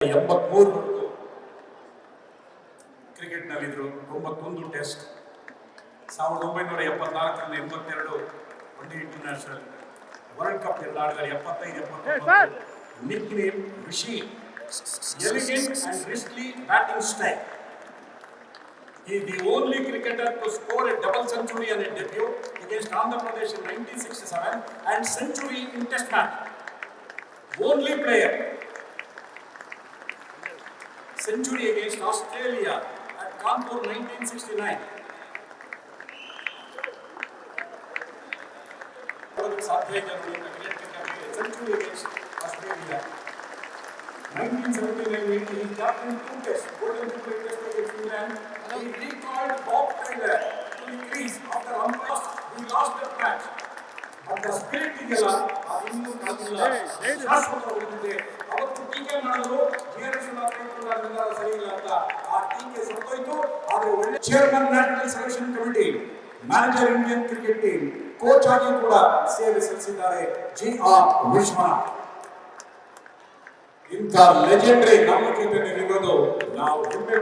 83 cricket ನಲ್ಲಿದ್ರು. 91 test, 1974 82 one day international, world cup ಎಲ್ಲ ಆಡಿದ್ದಾರೆ. 75 nick name Rishi, elegant and wristy batting style. He is the only cricketer to score a double century on a debut against Andhra Pradesh in 1967 and century in Test match. Only player. Century against Australia at Kanpur 1969. Century against Australia. 1979 he captained 2 tests, Golden Jubilee Test against England. He recalled Bob Tyler to the crease after umpires. He lost the match. But the spirit ಇದೆಯಲ್ಲ ಅದು ಇನ್ನೂ ಕಾಣಿಲ್ಲ, ಶಾಶ್ವತವಾಗಿದೆ. ಅವತ್ತು ಟೀಕೆ ಮಾಡಲು ನಿರ್ಧಾರ ಸರಿ ಇಲ್ಲ ಅಂತ ಆ ಟೀಕೆ ಸತ್ತೋಯ್ತು. ಆದರೆ ಒಳ್ಳೆ chairman national selection committee, manager Indian cricket team, coach ಆಗಿ ಕೂಡ ಸೇವೆ ಸಲ್ಲಿಸಿದ್ದಾರೆ ಜಿ.ಆರ್. ವಿಶ್ವನಾಥ್. ಇಂಥ ಲೆಜೆಂಡರಿ ನಮ್ಮ ಜೊತೆ ಇರೋದು ನಾವು ಹೆಮ್ಮೆ